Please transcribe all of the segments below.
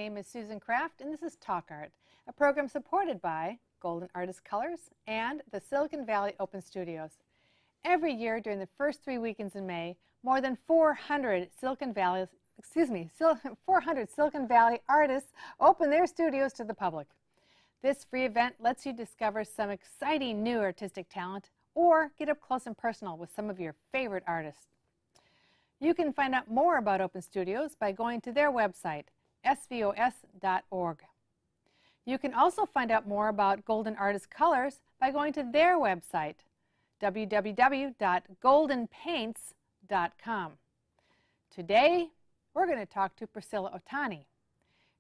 name is Susan Kraft, and this is Talk Art, a program supported by Golden Artist Colors and the Silicon Valley Open Studios. Every year during the first 3 weekends in May, more than 400 Silicon Valley artists open their studios to the public. This free event lets you discover some exciting new artistic talent or get up close and personal with some of your favorite artists. You can find out more about Open Studios by going to their website, svos.org. You can also find out more about Golden Artist Colors by going to their website, www.goldenpaints.com. Today, we're going to talk to Priscilla Otani.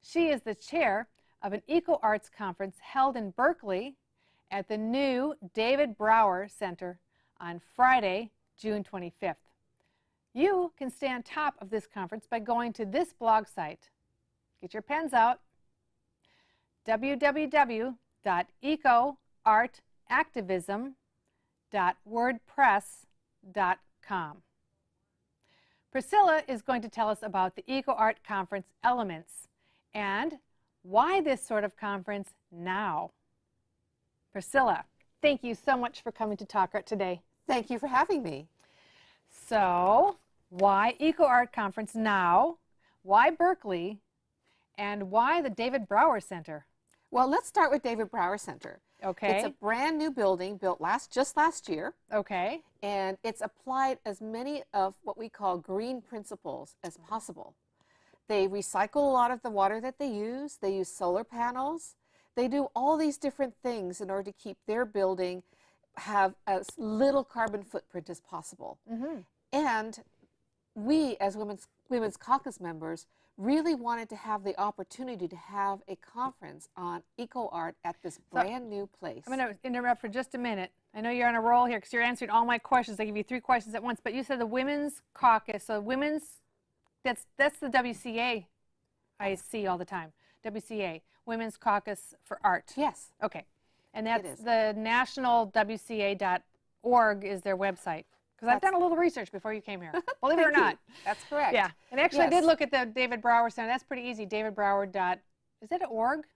She is the chair of an Eco Arts conference held in Berkeley at the new David Brower Center on Friday, June 25th. You can stay on top of this conference by going to this blog site. Get your pens out. www.ecoartactivism.wordpress.com. Priscilla is going to tell us about the Eco Art Conference elements and why this sort of conference now. Priscilla, thank you so much for coming to Talk Art today. Thank you for having me. So, why Eco Art Conference now? Why Berkeley? And why the David Brower Center? Well, let's start with David Brower Center. Okay. It's a brand new building built just last year. Okay. And it's applied as many of what we call green principles as possible. They recycle a lot of the water that they use. They use solar panels. They do all these different things in order to keep their building have as little carbon footprint as possible. Mm-hmm. And we, as Women's Caucus members, really wanted to have the opportunity to have a conference on eco art at this brand new place. I'm going to interrupt for just a minute. I know you're on a roll here because you're answering all my questions. I give you 3 questions at once, but you said the Women's Caucus. So that's the WCA I see all the time. WCA, Women's Caucus for Art. Yes. Okay. And that's the national WCA.org is their website. Because I've done a little research before you came here. Believe it or not. That's correct. Yeah. And actually, I did look at the David Brower Center. That's pretty easy. Is it org?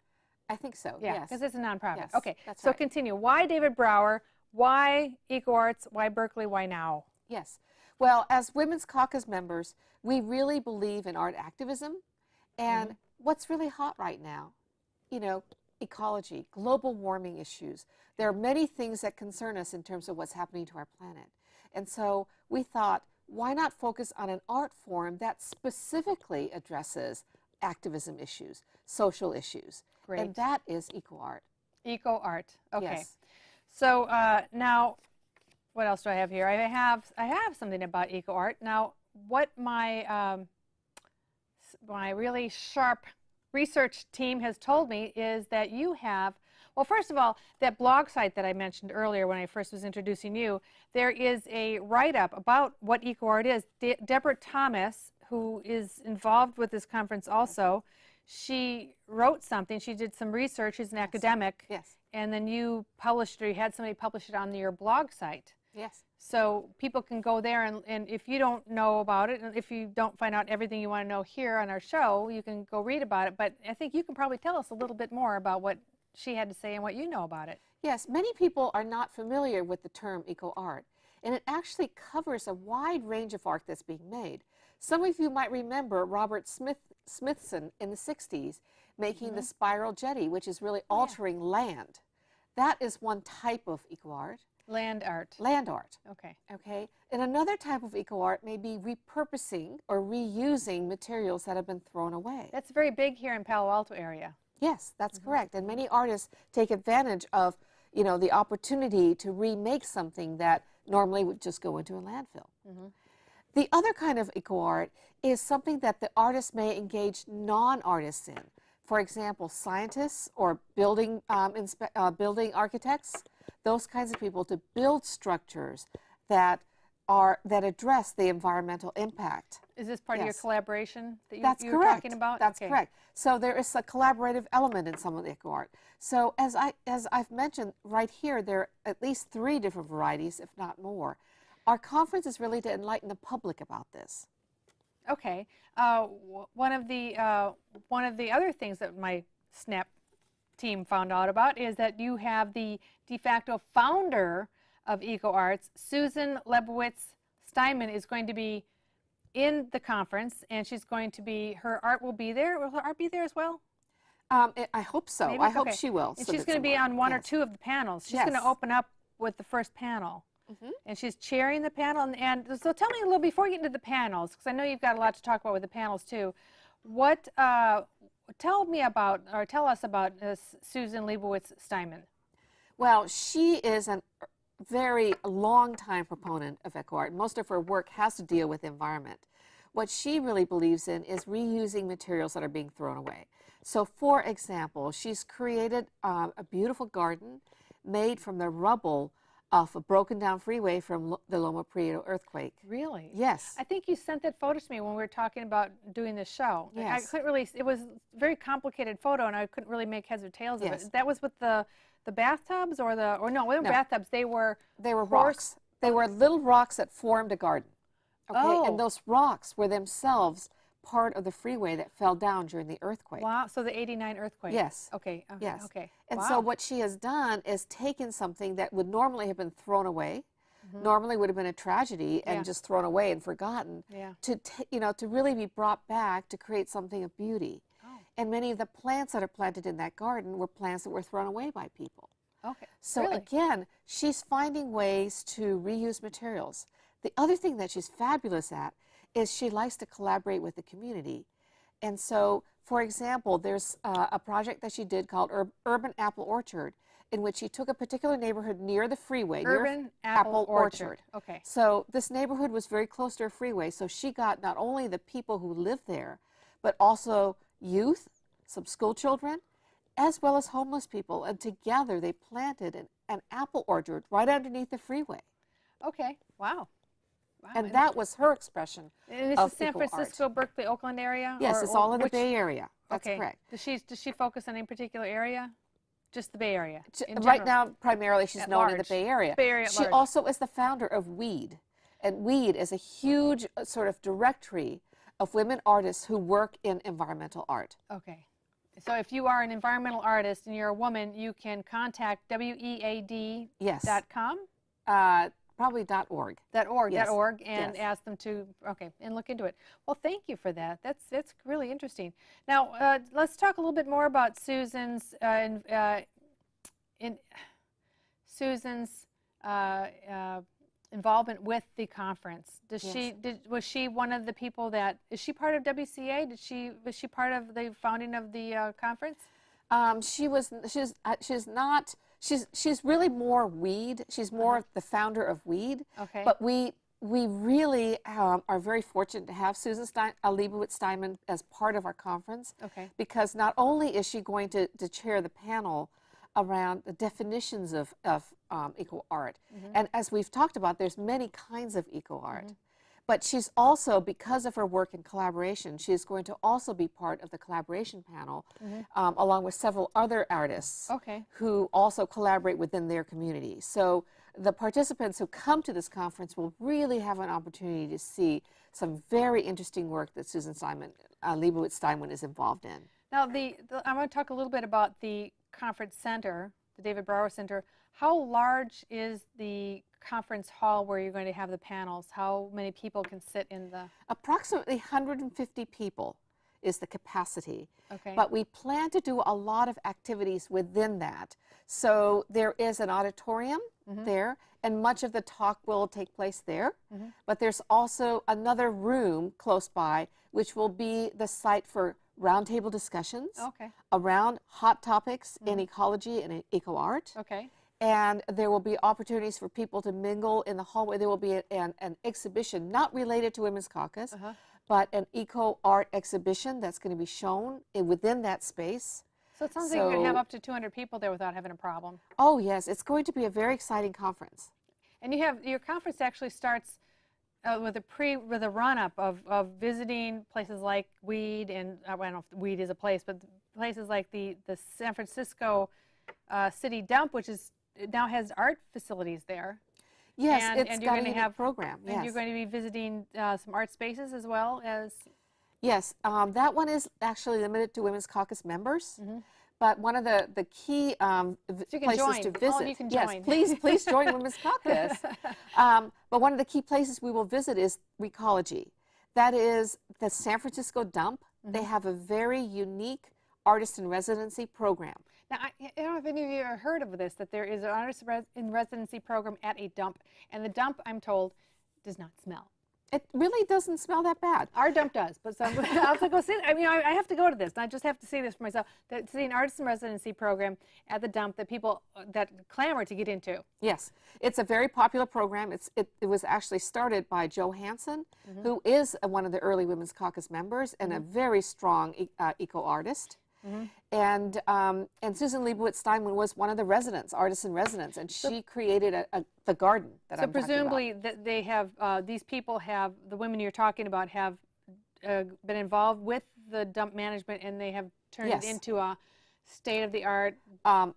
I think so, yeah, yes. because it's a nonprofit. Yes, okay. that's so right. Continue. Why David Brower? Why Eco Arts? Why Berkeley? Why now? Yes. Well, as Women's Caucus members, we really believe in art activism. And what's really hot right now, ecology, global warming issues. There are many things that concern us in terms of what's happening to our planet. And so we thought, why not focus on an art form that specifically addresses activism issues, social issues? Great. And that is eco art. Eco art. Okay. Yes. So now, what else do I have here? I have something about eco art. Now, what my really sharp research team has told me is that you have, well, first of all, that blog site that I mentioned earlier when I first was introducing you, there is a write-up about what eco art is. Deborah Thomas, who is involved with this conference also, she wrote something. She did some research. She's an academic. Yes. And then you published it, or you had somebody publish it on your blog site. Yes. So people can go there, and if you don't know about it, and if you don't find out everything you want to know here on our show, you can go read about it. But I think you can probably tell us a little bit more about what she had to say and what you know about it. Yes, many people are not familiar with the term eco art, and it actually covers a wide range of art that's being made. Some of you might remember Robert Smithson in the 60s making the spiral jetty, which is really altering land. That is one type of eco art. Land art. Land art. Okay. Okay. And another type of eco art may be repurposing or reusing materials that have been thrown away. That's very big here in Palo Alto area. Yes, that's correct. And many artists take advantage of, the opportunity to remake something that normally would just go into a landfill. The other kind of eco art is something that the artist may engage non-artists in. For example, scientists or building architects, those kinds of people, to build structures that address the environmental impact. Is this part of your collaboration that you were correct. talking about? That's correct. So there is a collaborative element in some of the eco art. So as I've mentioned right here, there are at least 3 different varieties, if not more. Our conference is really to enlighten the public about this. Okay. One of the other things that my SNAP team found out about is that you have the de facto founder of Eco Arts, Susan Lebowitz Steinman, is going to be in the conference, and she's going to be, her art will be there. Will her art be there as well? I hope so. Maybe? I hope Okay. she will. And she's going to be on one or yes. two of the panels. She's Yes. going to open up with the first panel. And she's chairing the panel. And so tell me a little, before we get into the panels, because I know you've got a lot to talk about with the panels too, what, tell us about Susan Lebowitz Steinman. Well, she is a very long-time proponent of eco art. Most of her work has to deal with the environment. What she really believes in is reusing materials that are being thrown away. So, for example, she's created a beautiful garden made from the rubble of a broken down freeway from the Loma Prieta earthquake. Really? Yes. I think you sent that photo to me when we were talking about doing this show. Yes. I couldn't really, it was a very complicated photo, and I couldn't really make heads or tails of Yes. it. That was with the bathtubs, or no, it wasn't bathtubs. They were rocks. They were little rocks that formed a garden. Okay, Oh. and those rocks were themselves part of the freeway that fell down during the earthquake. Wow, so the '89 earthquake. Yes. Okay. Yes. Okay. And wow. so what she has done is taken something that would normally have been thrown away, normally would have been a tragedy and just thrown away and forgotten, to really be brought back to create something of beauty. Oh. And many of the plants that are planted in that garden were plants that were thrown away by people. Okay. So really? again, she's finding ways to reuse materials. The other thing that she's fabulous at is she likes to collaborate with the community. And so, for example, there's a project that she did called Urban Apple Orchard, in which she took a particular neighborhood near the freeway. Urban Apple Orchard. Okay. So this neighborhood was very close to a freeway, so she got not only the people who lived there, but also youth, some school children, as well as homeless people. And together they planted an apple orchard right underneath the freeway. Okay. Wow. Wow. And that was her expression. And this is San Francisco, Berkeley, Oakland area? Yes, it's all in the Bay Area. That's correct. Does she focus on any particular area? Just the Bay Area? Right now, primarily, she's known in the Bay Area. Bay Area at large. She also is the founder of WEED. And WEED is a huge sort of directory of women artists who work in environmental art. Okay. So if you are an environmental artist and you're a woman, you can contact wead.com? Yes. Probably .org. .org, Yes. .org, and Yes. ask them to, and look into it. Well, thank you for that. That's really interesting. Now, let's talk a little bit more about Susan's involvement with the conference. Was she one of the people that, is she part of WCA? Was she part of the founding of the conference? She's really more WEED. She's more the founder of WEED. Okay. But we really are very fortunate to have Susan Lebowitz Steinman as part of our conference. Okay. Because not only is she going to chair the panel around the definitions of eco art, and as we've talked about, there's many kinds of eco art. But she's also, because of her work in collaboration, she's going to also be part of the collaboration panel, along with several other artists who also collaborate within their community. So the participants who come to this conference will really have an opportunity to see some very interesting work that Susan Lebowitz Steinman is involved in. Now, I want to talk a little bit about the conference center, the David Brower Center. How large is the conference hall where you're going to have the panels? How many people can sit in the? Approximately 150 people is the capacity. Okay. But we plan to do a lot of activities within that. So there is an auditorium there, and much of the talk will take place there. But there's also another room close by, which will be the site for roundtable discussions around hot topics in ecology and eco art. Okay. And there will be opportunities for people to mingle in the hallway. There will be an exhibition not related to Women's Caucus, but an eco art exhibition that's going to be shown within that space. So it sounds like you could have up to 200 people there without having a problem. Oh yes, it's going to be a very exciting conference. And your conference actually starts with a run-up of visiting places like WEED, and I don't know if WEED is a place, but places like the San Francisco City Dump, which now has art facilities there. Yes, and it's you're got a going to unique have program. Yes. and you're going to be visiting some art spaces as well as. Yes, that one is actually limited to Women's Caucus members. But one of the key So you can places join. to All of visit, you can yes, join. please join Women's Caucus. But one of the key places we will visit is Recology. That is the San Francisco dump. They have a very unique artist in residency program. Now, I don't know if any of you have heard of this, that there is an artist in residency program at a dump, and the dump, I'm told, does not smell. It really doesn't smell that bad. Our dump does, but so I'll have to go see it. I mean, I have to go to this, and I just have to see this for myself. To see an artist in residency program at the dump that people that clamor to get into. Yes, it's a very popular program. It was actually started by Jo Hansen, who is one of the early Women's Caucus members and a very strong eco artist. And Susan Leibowitz Steinman was one of the residents, artists in residence, and she created the garden that I'm talking about. So presumably that they have, these people have, the women you're talking about have been involved with the dump management, and they have turned it into a state-of-the-art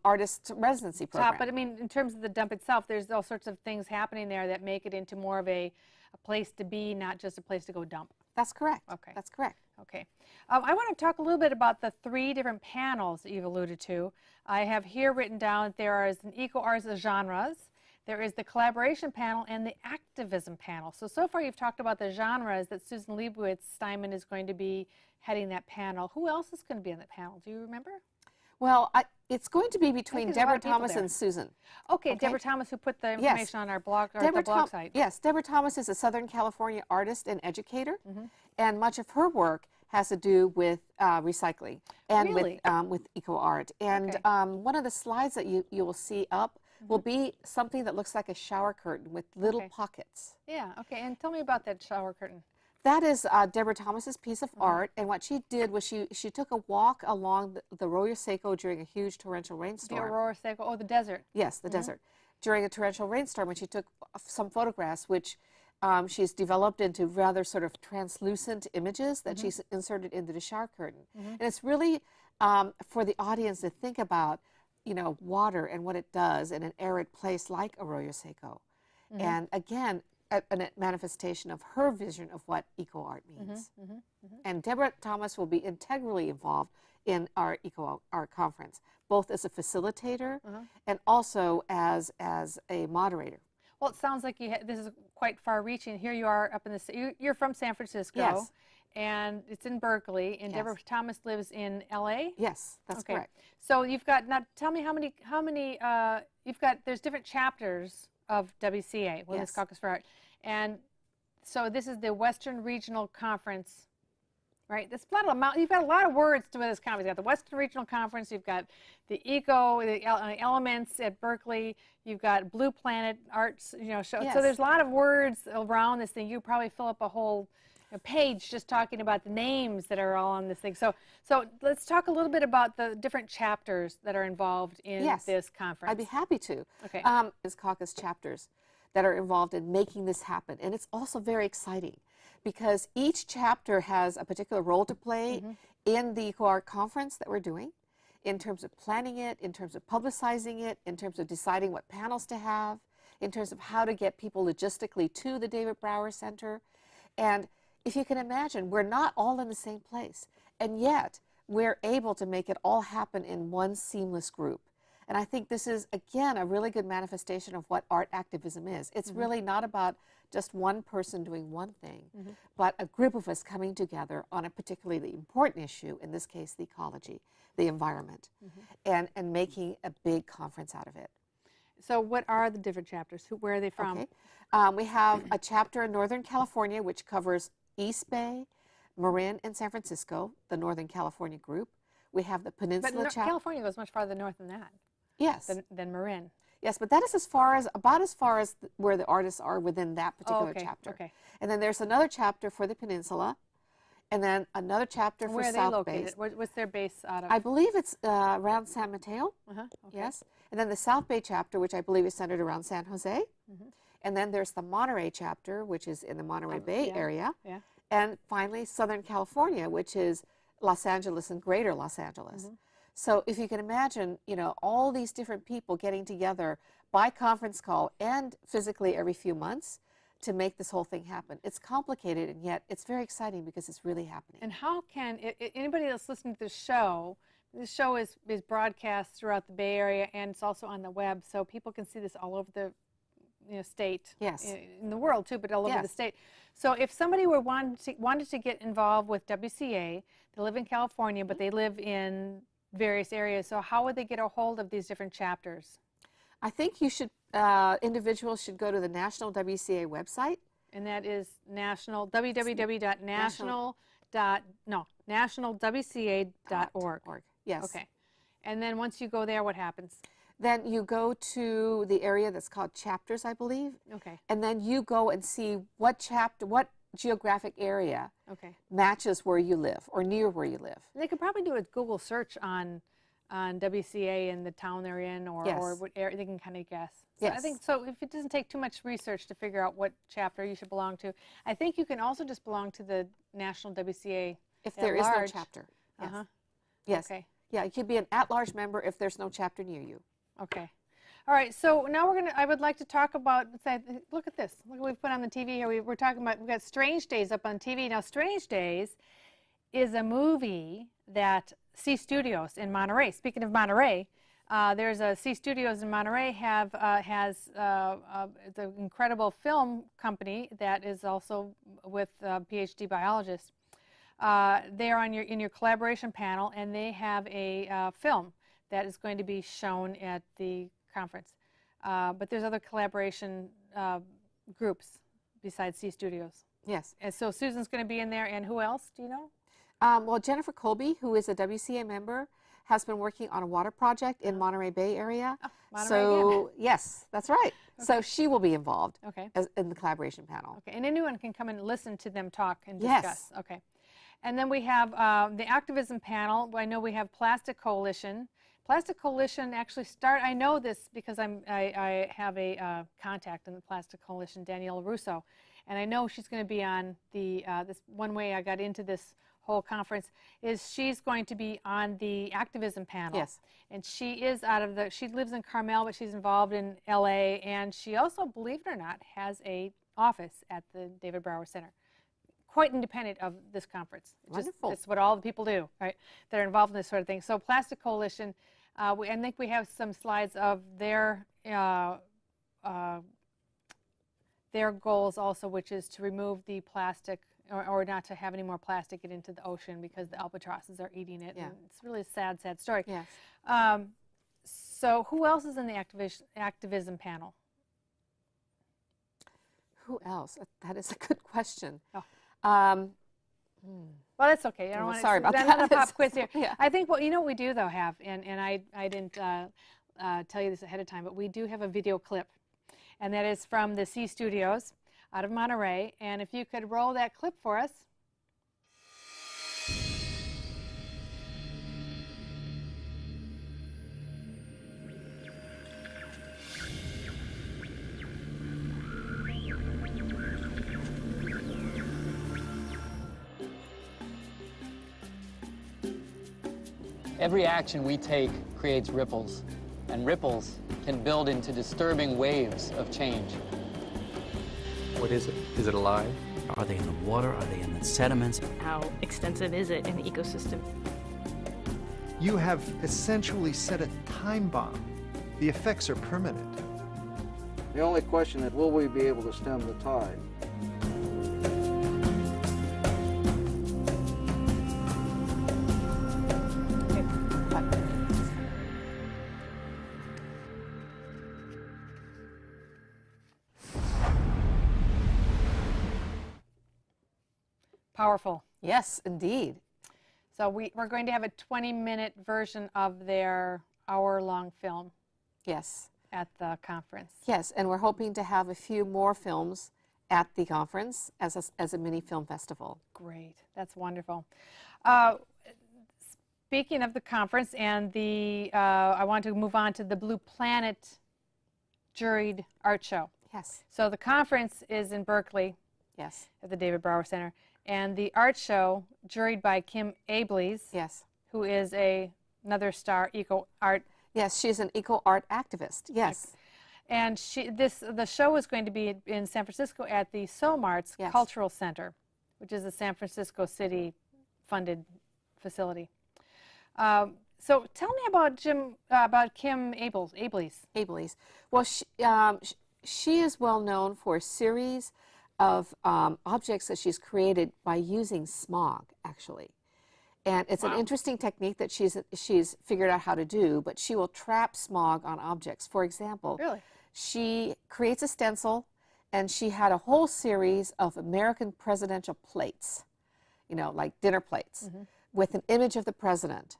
artist residency program. But I mean, in terms of the dump itself, there's all sorts of things happening there that make it into more of a place to be, not just a place to go dump. That's correct. Okay. That's correct. Okay. I want to talk a little bit about the 3 different panels that you've alluded to. I have here written down that there is an eco-arts genres, there is the collaboration panel, and the activism panel. So far you've talked about the genres that Susan Leibowitz Steinman is going to be heading that panel. Who else is going to be on that panel? Do you remember? Well, it's going to be between Deborah Thomas and Susan. Okay, Deborah Thomas, who put the information on our blog, or the blog site. Yes, Deborah Thomas is a Southern California artist and educator, and much of her work has to do with recycling and with eco art. And one of the slides that you will see up will be something that looks like a shower curtain with little pockets. Yeah, okay, and tell me about that shower curtain. That is Deborah Thomas's piece of art, and what she did was she took a walk along the Arroyo Seco during a huge torrential rainstorm. The Arroyo Seco, oh, the desert. Yes, the desert. During a torrential rainstorm, and she took some photographs, which she's developed into rather sort of translucent images that she's inserted into the shower curtain. And it's really for the audience to think about, you know, water and what it does in an arid place like Arroyo Seco. And again, a manifestation of her vision of what eco art means. And Deborah Thomas will be integrally involved in our eco art conference, both as a facilitator and also as a moderator. Well, it sounds like this is quite far-reaching. Here you are up in the you're from San Francisco, yes, and it's in Berkeley. And Deborah Thomas lives in L.A. Yes, that's correct. So you've got, now tell me how many you've got. There's different chapters of WCA, Women's Caucus for Art, and so this is the Western Regional Conference, right? That's a lot of, you've got a lot of words to this conference. You've got the Western Regional Conference, you've got the elements at Berkeley, you've got Blue Planet Arts, you know, show. So there's a lot of words around this thing. You probably fill up a whole page just talking about the names that are all on this thing. So let's talk a little bit about the different chapters that are involved in this conference. I'd be happy to. Okay. There's caucus chapters that are involved in making this happen, and it's also very exciting because each chapter has a particular role to play in the Eco Art Conference that we're doing, in terms of planning it, in terms of publicizing it, in terms of deciding what panels to have, in terms of how to get people logistically to the David Brower Center. And if you can imagine, we're not all in the same place, and yet we're able to make it all happen in one seamless group. And I think this is, again, a really good manifestation of what art activism is. It's really not about just one person doing one thing, but a group of us coming together on a particularly important issue, in this case, the ecology, the environment, and making a big conference out of it. So what are the different chapters? Where are they from? Okay. We have a chapter in Northern California, which covers East Bay, Marin, and San Francisco, the Northern California group. We have the Peninsula chapter. California goes much farther north than that. Yes. Than Marin. Yes, but that is about as far as where the artists are within that particular chapter. Okay. And then there's another chapter for the Peninsula, and then another chapter for South Bay. Where are they located? What's their base out of? I believe it's around San Mateo. Okay. Yes. And then the South Bay chapter, which I believe is centered around San Jose. And then there's the Monterey chapter, which is in the Monterey Bay area. And finally, Southern California, which is Los Angeles and Greater Los Angeles. So if you can imagine, all these different people getting together by conference call and physically every few months to make this whole thing happen. It's complicated, and yet it's very exciting because it's really happening. And how can anybody that's listening to this show is broadcast throughout the Bay Area, and it's also on the web, so people can see this all over the state, yes, in the world too, but all over yes, the state. So if somebody wanted to get involved with WCA, they live in California, but they live in various areas, so how would they get a hold of these different chapters? I think you should, individuals should go to the National WCA website. And that is nationalwca.org. Yes. Okay. And then once you go there, what happens? Then you go to the area that's called chapters, I believe. Okay. And then you go and see what geographic area matches where you live or near where you live. They could probably do a Google search on WCA in the town they're in, or what area, they can kind of guess. So Yes. I think so. If it doesn't take too much research to figure out what chapter you should belong to, I think you can also just belong to the National WCA if there is no chapter. Yes. Yes. Okay. Yeah, you could be an at-large member if there's no chapter near you. Okay. All right. So now I would like to talk about. Look at this. Look what we've put on the TV here. We're talking about. We've got Strange Days up on TV now. Strange Days is a movie that C Studios in Monterey. Speaking of Monterey, there's a C Studios in Monterey has the incredible film company that is also with PhD biologists. They're in your collaboration panel, and they have a film that is going to be shown at the conference. But there's other collaboration groups besides C Studios. Yes. And so Susan's going to be in there, and who else? Do you know? Well, Jennifer Colby, who is a WCA member, has been working on a water project in Monterey Bay area. Oh, Monterey so, again. Yes, that's right. Okay. So she will be involved Okay. in the collaboration panel. Okay, and anyone can come and listen to them talk and discuss. Yes. Okay. And then we have the activism panel. I know we have Plastic Coalition. Plastic Coalition actually I know this because I have a contact in the Plastic Coalition, Daniela Russo, and I know she's going to be on the, this one way I got into this whole conference is she's going to be on the activism panel. Yes. And she is she lives in Carmel, but she's involved in LA, and she also, believe it or not, has a office at the David Brower Center. Quite independent of this conference. Wonderful. It's what all the people do, right, that are involved in this sort of thing. So Plastic Coalition, I think we have some slides of their goals also, which is to remove the plastic, or not to have any more plastic get into the ocean because the albatrosses are eating it. Yeah. And it's really a sad, sad story. Yes. So who else is in the activism panel? Who else? That is a good question. Oh. Well, That's okay. I don't want sorry about that. Another pop quiz here. Yeah. I think what we do though have, and I didn't tell you this ahead of time, but we do have a video clip, and that is from the C Studios out of Monterey. And if you could roll that clip for us. Every action we take creates ripples, and ripples can build into disturbing waves of change. What is it? Is it alive? Are they in the water? Are they in the sediments? How extensive is it in the ecosystem? You have essentially set a time bomb. The effects are permanent. The only question is, will we be able to stem the tide? Powerful. Yes, indeed. So we're going to have a 20-minute version of their hour-long film Yes. at the conference. Yes, and we're hoping to have a few more films at the conference as a mini film festival. Great. That's wonderful. Speaking of the conference and I want to move on to the Blue Planet juried art show. Yes. So the conference is in Berkeley Yes. at the David Brower Center, and the art show juried by Kim Ableys, Yes. who is a another star eco art. Yes, she's an eco art activist. Yes. And the show is going to be in San Francisco at the SOMART's Yes. Cultural Center, which is a San Francisco City-funded facility. So tell me about Kim Abelies. Well, she is well known for a series of objects that she's created by using smog, actually. And it's an interesting technique that she's figured out how to do, but she will trap smog on objects. For example, Really? she creates a stencil, and she had a whole series of American presidential plates, you know, like dinner plates, with an image of the president.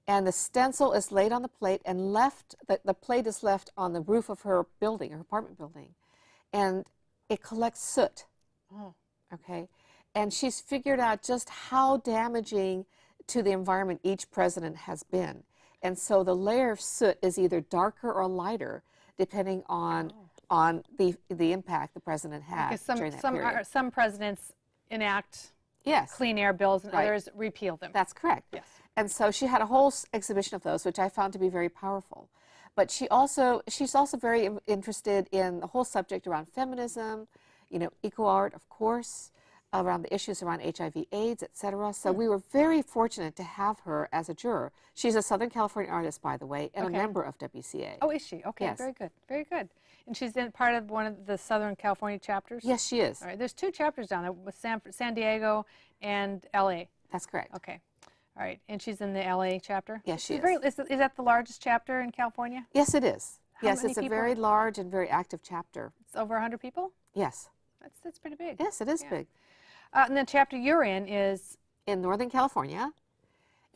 And the stencil is laid on the plate and the plate is left on the roof of her building, her apartment building. And it collects soot. Oh. Okay? And she's figured out just how damaging to the environment each president has been. And so the layer of soot is either darker or lighter, depending on the impact the president had during that period. Some presidents enact Yes. clean air bills and Right. others repeal them. That's correct. Yes. And so she had a whole exhibition of those, which I found to be very powerful. But she's also very interested in the whole subject around feminism, you know, eco art, of course, around the issues around HIV/AIDS, etc. So we were very fortunate to have her as a juror. She's a Southern California artist, by the way, and a member of WCA. Oh, is she? Okay, Yes. very good, very good. And she's in part of one of the Southern California chapters? Yes, she is. All right, there's 2 chapters down there with San Diego and LA. That's correct. Okay. All right, and she's in the LA chapter? Yes, she is. Is that the largest chapter in California? Yes, it is. Yes, many it's a people? very large and very active chapter. It's over 100 people? Yes. That's pretty big. Yes, it is big. And the chapter you're in is? In Northern California,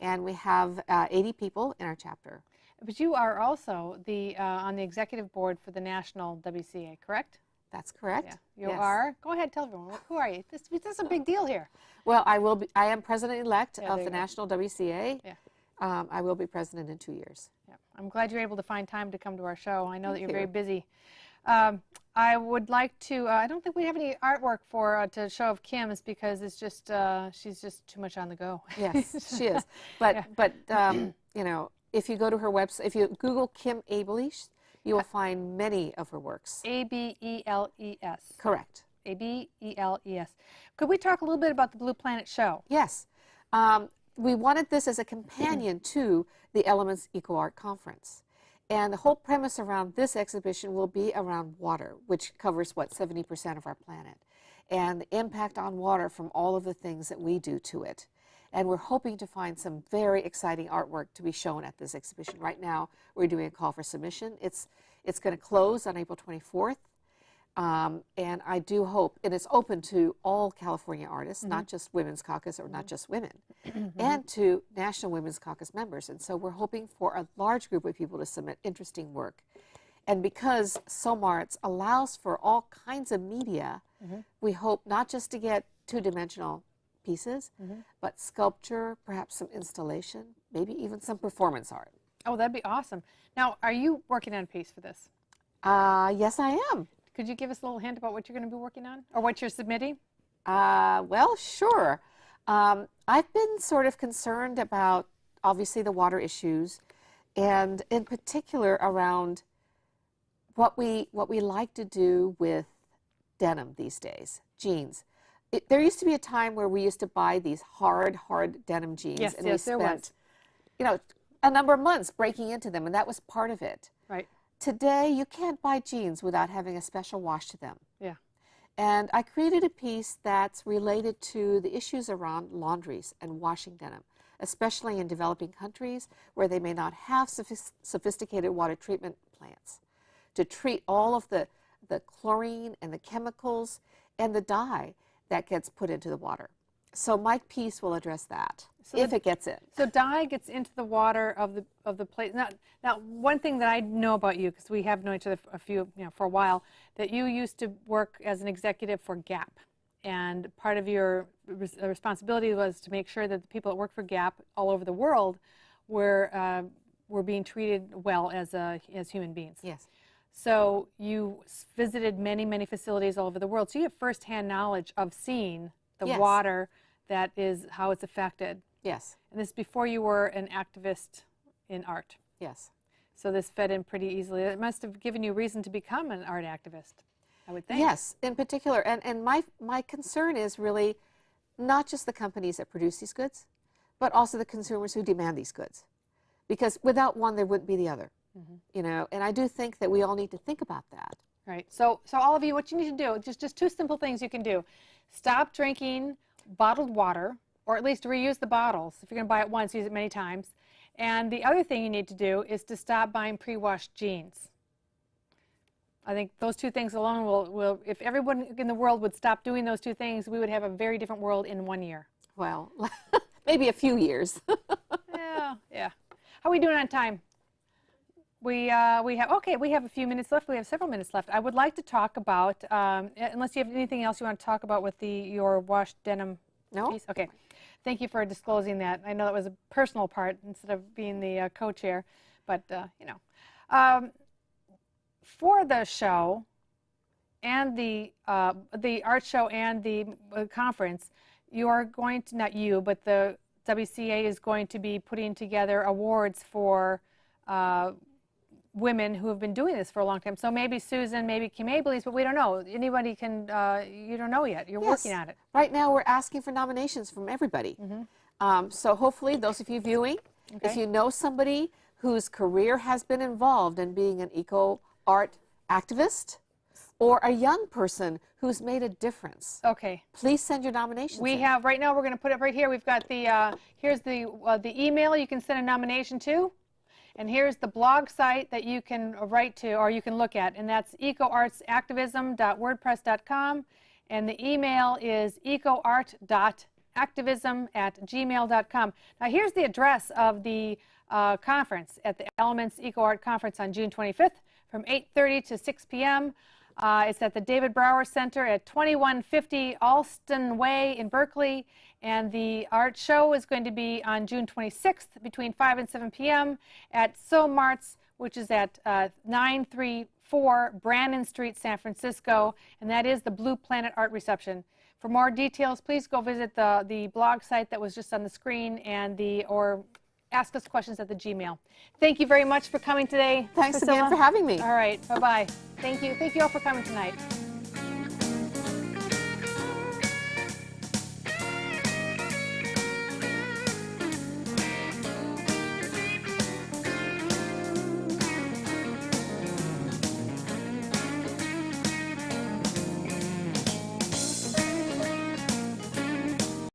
and we have 80 people in our chapter. But you are also on the executive board for the National WCA, correct? That's correct. Yeah, you Yes. are. Go ahead, tell everyone. Who are you? This is a big deal here. Well, I am president-elect Yeah, of there the you go. National WCA. Yeah. I will be president in 2 years. Yeah. I'm glad you're able to find time to come to our show. I know that you're very you. busy. I would like to, I don't think we have any artwork to show of Kim's because it's just, she's just too much on the go. Yes, she is. But, you know, if you go to her website, if you Google Kim Abelies, you will find many of her works. Abelles. Correct. Abelles. Could we talk a little bit about the Blue Planet show? Yes. We wanted this as a companion to the Elements Eco Art Conference. And the whole premise around this exhibition will be around water, which covers, 70% of our planet, and the impact on water from all of the things that we do to it. And we're hoping to find some very exciting artwork to be shown at this exhibition. Right now, we're doing a call for submission. It's going to close on April 24th. And I do hope, and it's open to all California artists, not just Women's Caucus or not just women, and to National Women's Caucus members. And so we're hoping for a large group of people to submit interesting work. And because SOMARTS allows for all kinds of media, we hope not just to get 2-dimensional pieces, but sculpture, perhaps some installation, maybe even some performance art. Oh, that'd be awesome. Now, are you working on a piece for this? Yes, I am. Could you give us a little hint about what you're going to be working on or what you're submitting? Well, sure. I've been sort of concerned about, obviously, the water issues, and in particular around what we like to do with denim these days, jeans. There used to be a time where we used to buy these hard denim jeans, Yes, and yes, we there was. spent, you know, a number of months breaking into them, and that was part of it. Right. Today, you can't buy jeans without having a special wash to them. Yeah. And I created a piece that's related to the issues around laundries and washing denim, especially in developing countries where they may not have sophisticated water treatment plants to treat all of the chlorine and the chemicals and the dye that gets put into the water. So my piece will address that, if it gets in. So dye gets into the water of the place. Now, one thing that I know about you, because we have known each other for a while, that you used to work as an executive for Gap, and part of your responsibility was to make sure that the people that work for Gap all over the world were being treated well as human beings. Yes. So you visited many facilities all over the world. So you have firsthand knowledge of seeing the Yes. water, that is how it's affected. Yes. And this is before you were an activist in art. Yes. So this fed in pretty easily. It must have given you reason to become an art activist, I would think. Yes, in particular. And my concern is really not just the companies that produce these goods, but also the consumers who demand these goods. Because without one, there wouldn't be the other. You know, and I do think that we all need to think about that. Right. So all of you, what you need to do, just two simple things you can do. Stop drinking bottled water, or at least reuse the bottles. If you're going to buy it once, use it many times. And the other thing you need to do is to stop buying pre-washed jeans. I think those two things alone will, if everyone in the world would stop doing those two things, we would have a very different world in 1 year. Well, maybe a few years. Yeah. How are we doing on time? We have a few minutes left. We have several minutes left. I would like to talk about, unless you have anything else you want to talk about with your washed denim piece. Okay. Thank you for disclosing that. I know that was a personal part instead of being the co-chair, but you know. For the show and the art show and the conference, you are going to, not you, but the WCA is going to be putting together awards for women who have been doing this for a long time. So maybe Susan, maybe Kim Abelys, but we don't know. Anybody can, you don't know yet. You're working on it. Right now we're asking for nominations from everybody. So hopefully those of you viewing, if you know somebody whose career has been involved in being an eco-art activist, or a young person who's made a difference, please send your nominations in. Right now we're going to put it right here. We've got the, here's the email you can send a nomination to. And here's the blog site that you can write to or you can look at, and that's ecoartsactivism.wordpress.com, and the email is ecoart.activism@gmail.com. Now here's the address of the conference at the Elements Eco Art Conference on June 25th from 8:30 to 6 p.m. It's at the David Brower Center at 2150 Alston Way in Berkeley. And the art show is going to be on June 26th between 5 and 7 p.m. at Mart's, which is at 934 Brannan Street, San Francisco. And that is the Blue Planet Art Reception. For more details, please go visit the blog site that was just on the screen or ask us questions at the Gmail. Thank you very much for coming today. Thanks Priscilla. again for having me. All right. Bye-bye. Thank you. Thank you all for coming tonight.